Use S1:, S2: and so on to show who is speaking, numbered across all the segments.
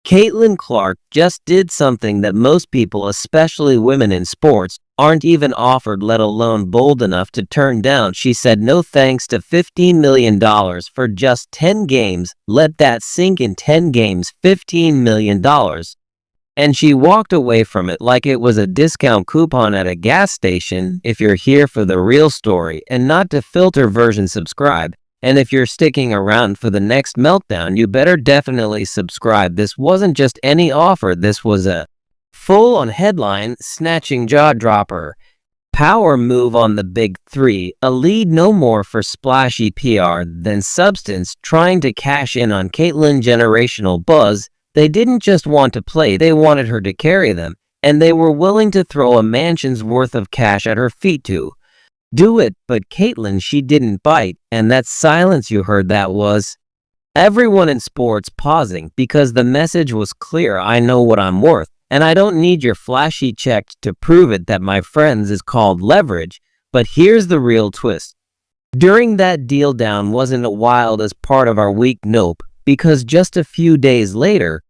S1: Caitlin Clark just did something that most people, especially women in sports, aren't even offered, let alone bold enough to turn down. She said no thanks to $15 million for just 10 games. Let that sink in. 10 games, $15 million. And she walked away from it like it was a discount coupon at a gas station. If you're here for the real story and not to filter version, subscribe. And if you're sticking around for the next meltdown, you better definitely subscribe. This wasn't just any offer. This was a full-on headline snatching jaw-dropper power move on the big three. A lead no more for splashy PR than substance. Trying to cash in on Caitlin generational buzz. They didn't just want to play, they wanted her to carry them, and they were willing to throw a mansion's worth of cash at her feet to do it. But Caitlin, she didn't bite, and that silence you heard, that was everyone in sports pausing, because the message was clear. I know what I'm worth, and I don't need your flashy check to prove it. That, my friends, is called leverage. But here's the real twist. During that deal down wasn't a wild as part of our week, nope, because just a few days later,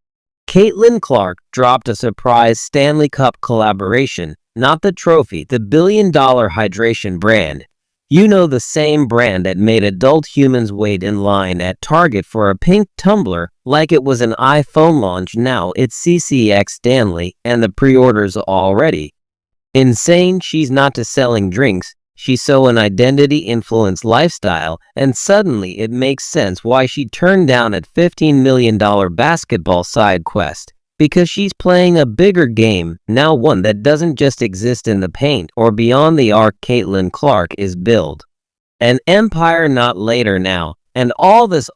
S1: Caitlin Clark dropped a surprise Stanley Cup collaboration. Not the trophy, the billion-dollar hydration brand. You know, the same brand that made adult humans wait in line at Target for a pink tumbler like it was an iPhone launch. Now it's CCX Stanley, and the pre-orders already insane. She's not to selling drinks. She's so an identity-influenced lifestyle, and suddenly it makes sense why she turned down a $15 million basketball side quest. Because she's playing a bigger game, now one that doesn't just exist in the paint or beyond the arc. Caitlin Clark is build an empire, not later now. And all this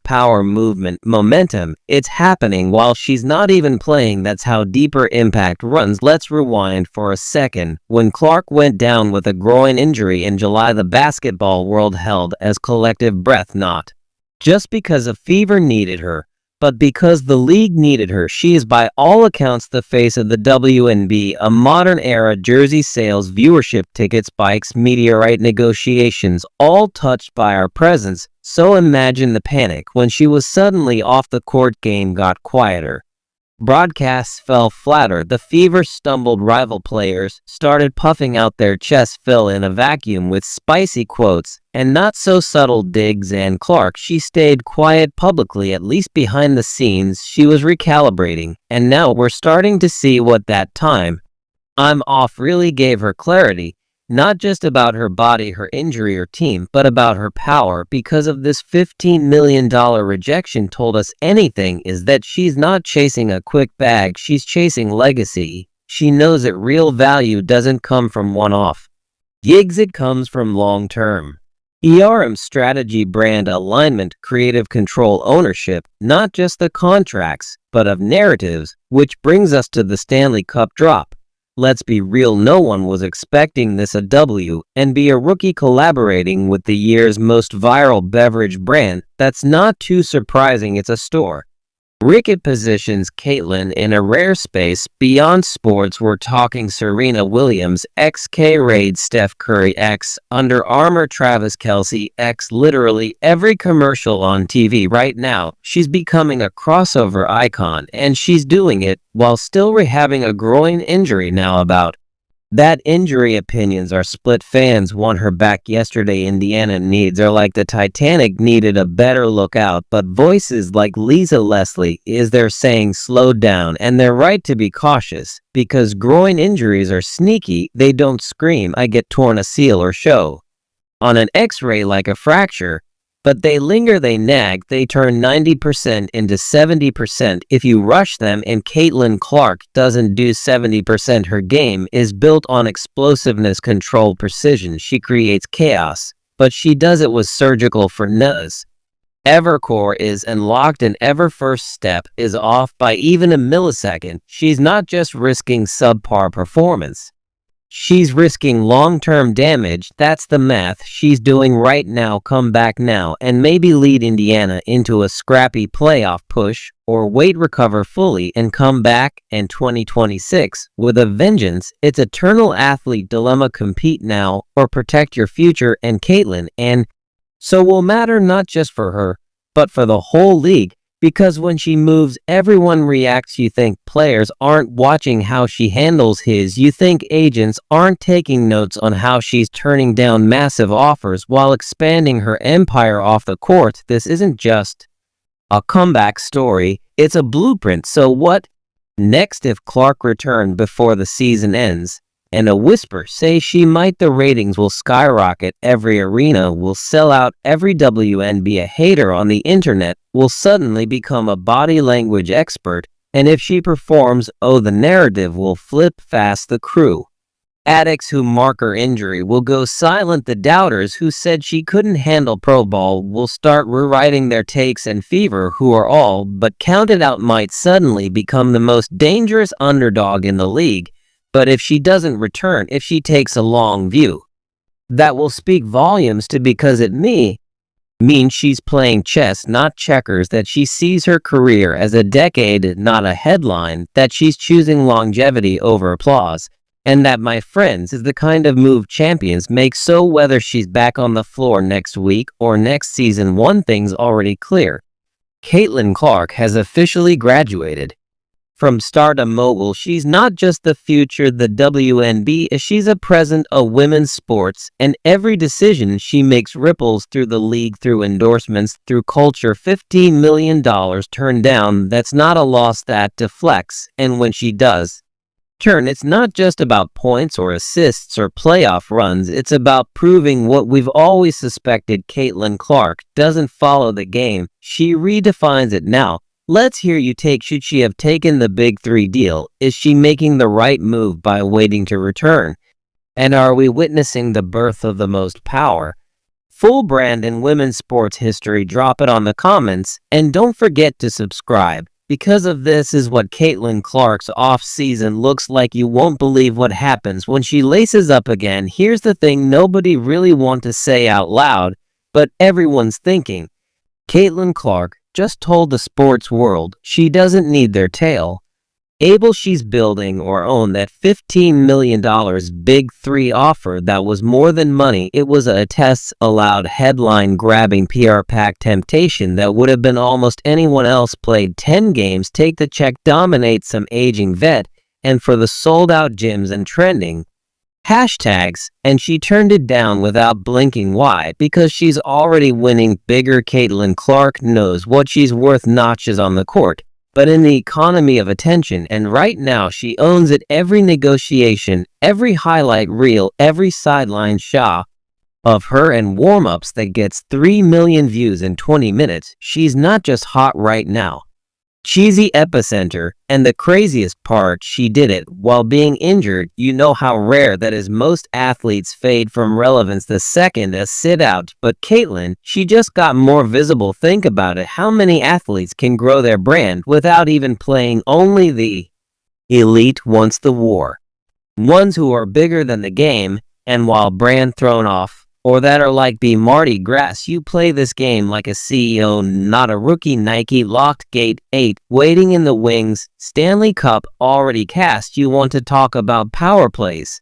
S1: power movement momentum, it's happening while she's not even playing. That's how deep her impact runs. Let's rewind for a second. When Clark went down with a groin injury in July, the basketball world held as collective breath, not just because a fever needed her, but because the league needed her. She is by all accounts the face of the WNBA, a modern era jersey sales, viewership, tickets, bikes, meteorite negotiations, all touched by our presence. So imagine the panic when she was suddenly off the court. Game got quieter. Broadcasts fell flatter. The fever stumbled. Rival players started puffing out their chests, fill in a vacuum with spicy quotes and not so subtle digs. And Clark, she stayed quiet publicly. At least behind the scenes, she was recalibrating. And now we're starting to see what that time I'm off really gave her clarity. Not just about her body, her injury, or team, but about her power. Because of this $15 million rejection told us anything, is that she's not chasing a quick bag, she's chasing legacy. She knows that real value doesn't come from one-off gigs, it comes from long-term strategy, brand alignment, creative control, ownership, not just the contracts, but of narratives. Which brings us to the Stanley Cup drop. Let's be real, no one was expecting this. A WNBA rookie collaborating with the year's most viral beverage brand. That's not too surprising. It's a store. Ricket positions Caitlin in a rare space beyond sports. We're talking Serena Williams, K-Rade, Steph Curry, Under Armour, Travis Kelce, literally every commercial on TV right now. She's becoming a crossover icon, and she's doing it while still rehabbing a groin injury. Now about that injury, opinions are split. Fans want her back yesterday. Indiana needs her like the Titanic needed a better lookout. But voices like Lisa Leslie is there saying slow down, and they're right to be cautious, because groin injuries are sneaky. They don't scream, I get torn ACL, or show on an x-ray like a fracture, but they linger, they nag, they turn 90% into 70% if you rush them. And Caitlin Clark doesn't do 70%. Her game is built on explosiveness, control, precision. She creates chaos, but she does it with surgical finesse. Evercore is unlocked, and ever first step is off by even a millisecond. She's not just risking subpar performance. She's risking long-term damage. That's the math she's doing right now. Come back now and maybe lead Indiana into a scrappy playoff push, or wait, recover fully, and come back in 2026 with a vengeance. It's eternal athlete dilemma. Compete now or protect your future. And Caitlin, and so will matter not just for her, but for the whole league, Because when she moves, everyone reacts. You think players aren't watching how she handles his. You think agents aren't taking notes on how she's turning down massive offers while expanding her empire off the court. This isn't just a comeback story, it's a blueprint. So what next if Clark returned before the season ends? And a whisper says she might. The ratings will skyrocket, every arena will sell out, every WNBA hater on the internet will suddenly become a body language expert, and if she performs, oh, the narrative will flip fast. The crew addicts who mark her injury will go silent. The doubters who said she couldn't handle pro ball will start rewriting their takes, and Fever, who are all but counted out, might suddenly become the most dangerous underdog in the league. But if she doesn't return, if she takes a long view, that will speak volumes to because it means she's playing chess, not checkers, that she sees her career as a decade, not a headline, that she's choosing longevity over applause, and that, my friends, is the kind of move champions make. So whether she's back on the floor next week or next season, one thing's already clear. Caitlin Clark has officially graduated from stardom mogul. She's not just the future, the WNBA, she's a present of women's sports, and every decision she makes ripples through the league, through endorsements, through culture. $15 million turned down, that's not a loss, that deflects, and when she does turn, it's not just about points or assists or playoff runs, it's about proving what we've always suspected. Caitlin Clark doesn't follow the game, she redefines it now. Let's hear you take. Should she have taken the Big Three deal? Is she making the right move by waiting to return? And are we witnessing the birth of the most powerful brand in women's sports history? Drop it on the comments, and don't forget to subscribe, because of this is what Caitlin Clark's off-season looks like. You won't believe what happens when she laces up again. Here's the thing nobody really wants to say out loud, but everyone's thinking. Caitlin Clark just told the sports world she doesn't need their tail. Able, she's building or own that $15 million Big Three offer. That was more than money. It was a test allowed, headline-grabbing, PR-packed temptation that would have been almost anyone else. Played 10 games, take the check, dominate some aging vet, and for the sold-out gyms and trending hashtags, and she turned it down without blinking. Why? Because she's already winning bigger. Caitlin Clark knows what she's worth, not just on the court, but in the economy of attention, and right now she owns it. Every negotiation, every highlight reel, every sideline shot of her and warm-ups that gets 3 million views in 20 minutes. She's not just hot right now, cheesy epicenter, and the craziest part, she did it while being injured. You know how rare that is. Most athletes fade from relevance the second a sit-out, but Caitlin, she just got more visible. Think about it, how many athletes can grow their brand without even playing? Only the elite. Once the war, ones who are bigger than the game, and while brand thrown off, or that are like be Mardi Gras. You play this game like a CEO, not a rookie. Nike locked gate 8, waiting in the wings. Stanley Cup already cast. You want to talk about power plays?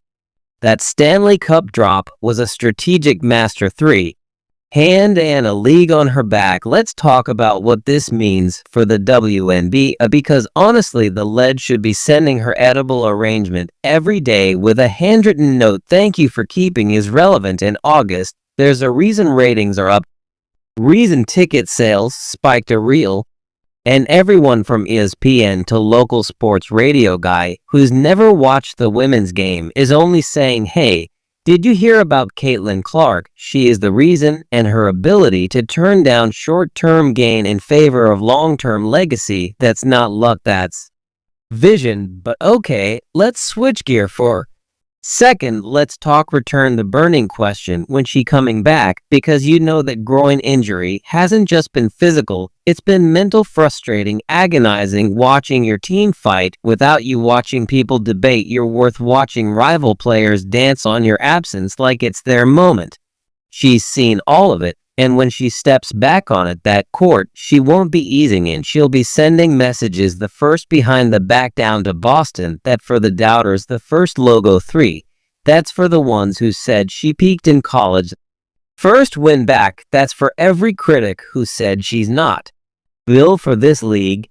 S1: That Stanley Cup drop was a strategic master 3 hand and a league on her back. Let's talk about what this means for the WNBA, because honestly, the lead should be sending her edible arrangement every day with a handwritten note. Thank you for keeping is relevant. In August, there's a reason ratings are up, reason ticket sales spiked a reel, and everyone from ESPN to local sports radio guy who's never watched the women's game is only saying, hey, did you hear about Caitlin Clark? She is the reason, and her ability to turn down short-term gain in favor of long-term legacy. That's not luck, that's vision. But okay, let's switch gear for second. Let's talk return. The burning question, when she coming back? Because you know that groin injury hasn't just been physical, it's been mental, frustrating, agonizing, watching your team fight without you, watching people debate your worth, watching rival players dance on your absence like it's their moment. She's seen all of it, and when she steps back on it, that court, she won't be easing in. She'll be sending messages. The first behind the back down to Boston, that for the doubters. The first logo 3, that's for the ones who said she peaked in college. First win back, that's for every critic who said she's not bill for this league.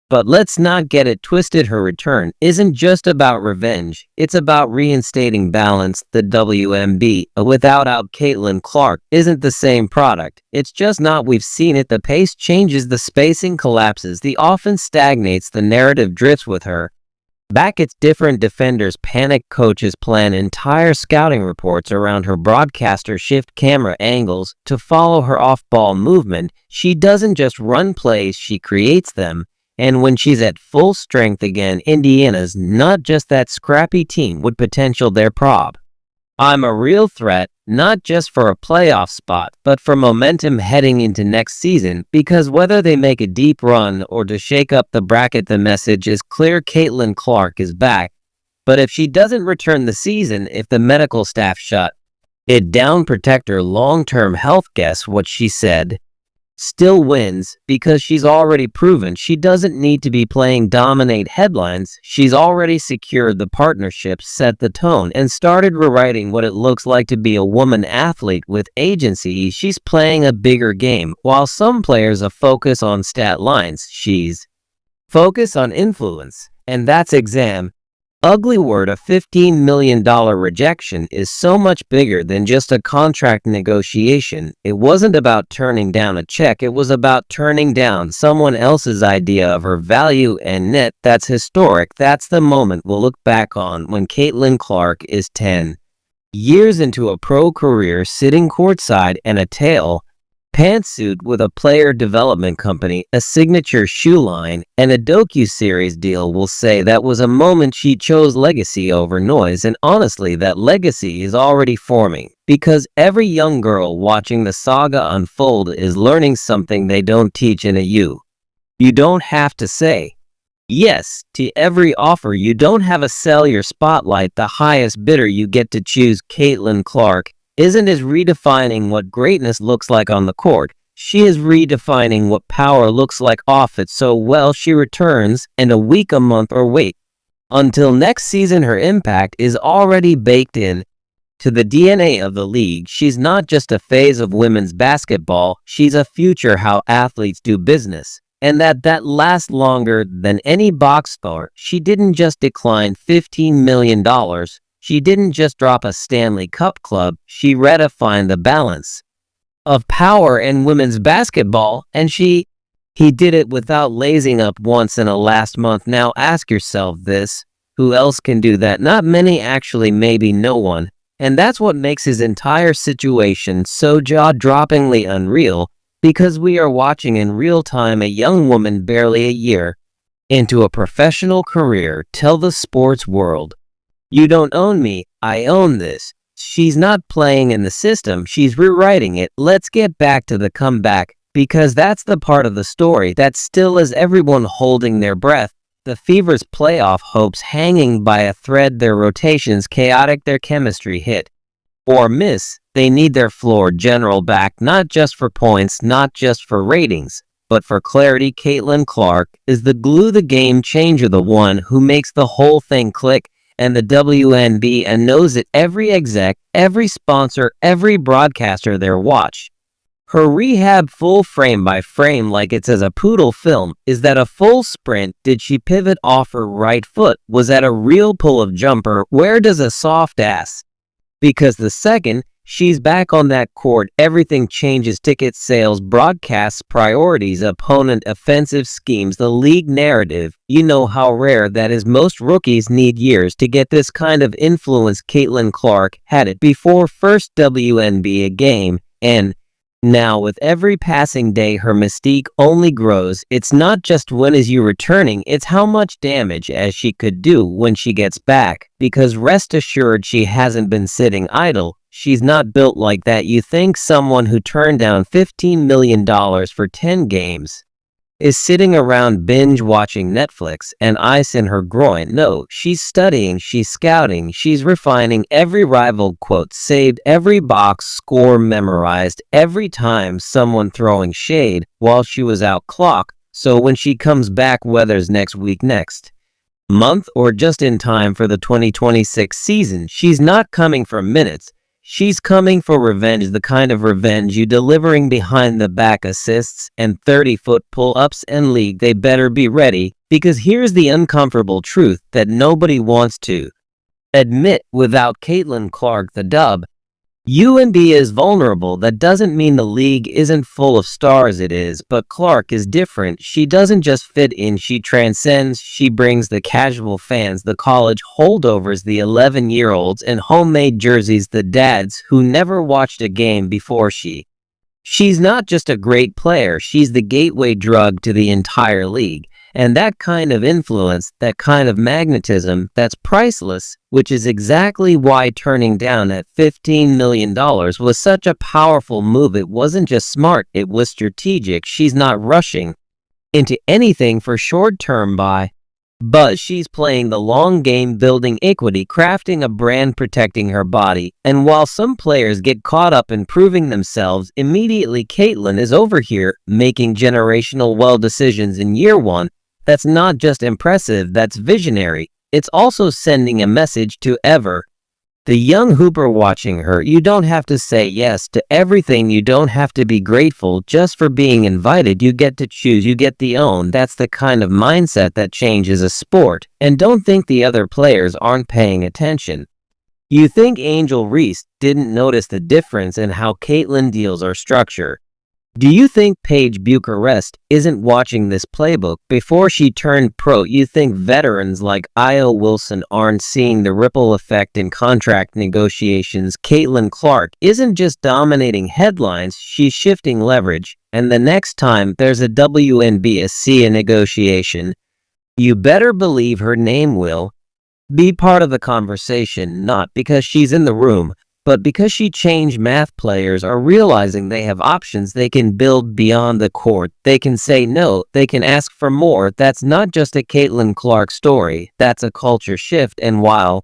S1: But let's not get it twisted. Her return isn't just about revenge. It's about reinstating balance. The WNBA without Caitlin Clark isn't the same product. It's just not. We've seen it. The pace changes, the spacing collapses, the offense stagnates, the narrative drifts with her. Back, it's different. Defenders panic, coaches plan entire scouting reports around her, broadcasters shift camera angles to follow her off-ball movement. She doesn't just run plays, she creates them. And when she's at full strength again, Indiana's not just that scrappy team with potential, they're prob. I'm a real threat, not just for a playoff spot, but for momentum heading into next season, because whether they make a deep run or to shake up the bracket, the message is clear. Caitlin Clark is back. But if she doesn't return the season, if the medical staff shut it down, protect her long-term health, guess what she said? Still wins, because she's already proven she doesn't need to be playing dominate headlines. She's already secured the partnerships, set the tone, and started rewriting what it looks like to be a woman athlete with agency. She's playing a bigger game. While some players are focused on stat lines, she's focused on influence. And that's exam. Ugly word. A $15 million rejection is so much bigger than just a contract negotiation. It wasn't about turning down a check, it was about turning down someone else's idea of her value and net. That's historic. That's the moment we'll look back on when Caitlin Clark is 10 years into a pro career, sitting courtside and a tail pantsuit with a player development company, a signature shoe line, and a docu-series deal. Will say that was a moment she chose legacy over noise, and honestly, that legacy is already forming, because every young girl watching the saga unfold is learning something they don't teach in a U. You don't have to say yes to every offer. You don't have to sell your spotlight. The highest bidder you get to choose. Caitlin Clark isn't as redefining what greatness looks like on the court. She is redefining what power looks like off it. So well, she returns, and a week, a month, or wait until next season, her impact is already baked in to the DNA of the league. She's not just a phase of women's basketball, she's a future how athletes do business. And that lasts longer than any box score. She didn't just decline $15 million. She didn't just drop a Stanley Cup club, she redefined the balance of power in women's basketball, and he did it without lazing up once in a last month. Now ask yourself this, who else can do that? Not many, actually, maybe no one. And that's what makes his entire situation so jaw-droppingly unreal, because we are watching in real time a young woman barely a year into a professional career tell the sports world, you don't own me, I own this. She's not playing in the system, she's rewriting it. Let's get back to the comeback, because that's the part of the story that still has everyone holding their breath. The Fever's playoff hopes hanging by a thread, their rotations chaotic, their chemistry hit or miss. They need their floor general back, not just for points, not just for ratings, but for clarity. Caitlin Clark is the glue, the game changer, the one who makes the whole thing click. And the WNBA knows it. Every exec, every sponsor, every broadcaster there watch her rehab full frame by frame like it's as a poodle film. Is that a full sprint? Did she pivot off her right foot? Was that a real pull of jumper? Where does a soft ass? Because the second she's back on that court, everything changes. Ticket sales, broadcasts, priorities, opponent offensive schemes, the league narrative. You know how rare that is. Most rookies need years to get this kind of influence. Caitlin Clark had it before first WNBA game, and now with every passing day her mystique only grows. It's not just when is you returning, it's how much damage as she could do when she gets back, because rest assured she hasn't been sitting idle. She's not built like that. You think someone who turned down $15 million for 10 games is sitting around binge watching Netflix and ice in her groin? No, she's studying, she's scouting, she's refining. Every rival quote saved, every box score memorized, every time someone throwing shade while she was out clock. So when she comes back, whether's next week, next month, or just in time for the 2026 season, she's not coming for minutes. She's coming for revenge, the kind of revenge you delivering behind the back assists and 30-foot pull-ups and league. They better be ready, because here's the uncomfortable truth that nobody wants to admit. Without Caitlin Clark, the WNBA is vulnerable. That doesn't mean the league isn't full of stars, it is, but Clark is different. She doesn't just fit in, she transcends. She brings the casual fans, the college holdovers, the 11-year-olds in homemade jerseys, the dads who never watched a game before. She's not just a great player, she's the gateway drug to the entire league. And that kind of influence, that kind of magnetism, that's priceless, which is exactly why turning down that $15 million was such a powerful move. It wasn't just smart, it was strategic. She's not rushing into anything for short-term buy, but she's playing the long game, building equity, crafting a brand, protecting her body. And while some players get caught up in proving themselves immediately, Caitlin is over here making generational well decisions in year one. That's not just impressive, that's visionary. It's also sending a message to the young hooper watching her. You don't have to say yes to everything. You don't have to be grateful just for being invited. You get to choose. You get to own. That's the kind of mindset that changes a sport. And don't think the other players aren't paying attention. You think Angel Reese didn't notice the difference in how Caitlin deals are structured? Do you think Paige Bucharest isn't watching this playbook before she turned pro? You think veterans like Io Wilson aren't seeing the ripple effect in contract negotiations? Caitlin Clark isn't just dominating headlines, she's shifting leverage. And the next time there's a WNBA negotiation, you better believe her name will be part of the conversation, not because she's in the room, but because she changed. Math players are realizing they have options. They can build beyond the court. They can say no. They can ask for more. That's not just a Caitlin Clark story. That's a culture shift. And while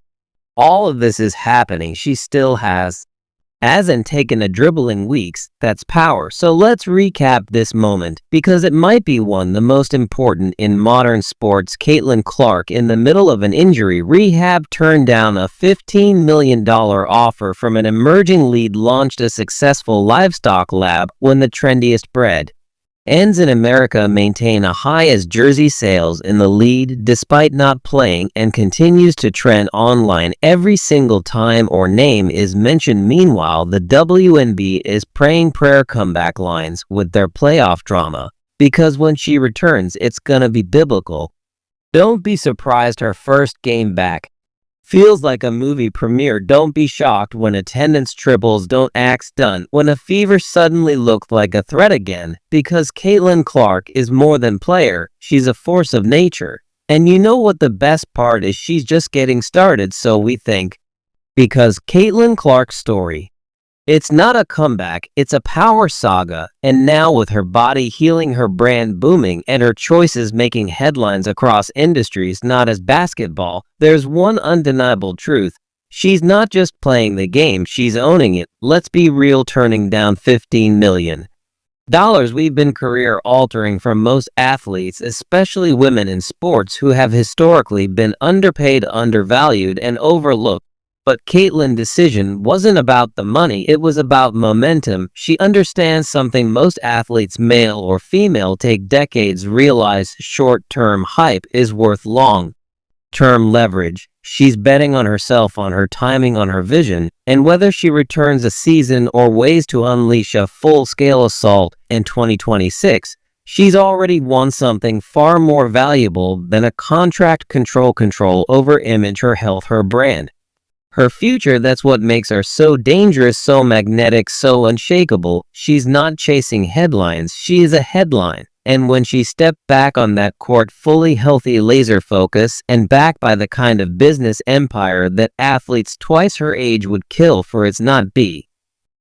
S1: all of this is happening, she still hasn't taken a dribble in weeks. That's power. So let's recap this moment, because it might be the most important in modern sports. Caitlin Clark, in the middle of an injury rehab, turned down a $15 million offer from an emerging lead, launched a successful livestock lab when the trendiest breed ends in America, maintain a high as jersey sales in the lead despite not playing, and continues to trend online every single time or name is mentioned. Meanwhile, the WNBA is praying prayer comeback lines with their playoff drama, because when she returns, it's gonna be biblical. Don't be surprised her first game back feels like a movie premiere. Don't be shocked when attendance triples. Don't act stunned when a fever suddenly looked like a threat again, because Caitlin Clark is more than player, she's a force of nature. And you know what the best part is? She's just getting started, so we think. Because Caitlin Clark's story, it's not a comeback, it's a power saga. And now, with her body healing, her brand booming, and her choices making headlines across industries, not as basketball, there's one undeniable truth. She's not just playing the game, she's owning it. Let's be real, turning down $15 million we've been career altering for most athletes, especially women in sports who have historically been underpaid, undervalued, and overlooked. But Caitlin's decision wasn't about the money, it was about momentum. She understands something most athletes, male or female, take decades realize: short-term hype is worth long-term leverage. She's betting on herself, on her timing, on her vision, and whether she returns a season or ways to unleash a full-scale assault in 2026, she's already won something far more valuable than a contract: control over image, her health, her brand. Her future. That's what makes her so dangerous, so magnetic, so unshakable. She's not chasing headlines, she is a headline. And when she stepped back on that court, fully healthy, laser focus, and backed by the kind of business empire that athletes twice her age would kill for, it's not be.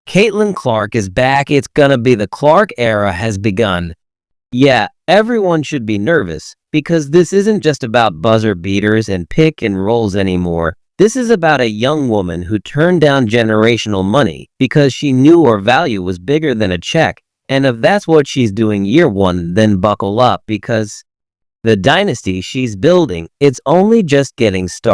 S1: Caitlin Clark is back. It's gonna be the Clark era has begun. Yeah, everyone should be nervous, because this isn't just about buzzer beaters and pick and rolls anymore. This is about a young woman who turned down generational money because she knew her value was bigger than a check. And if that's what she's doing year one, then buckle up, because the dynasty she's building, it's only just getting started.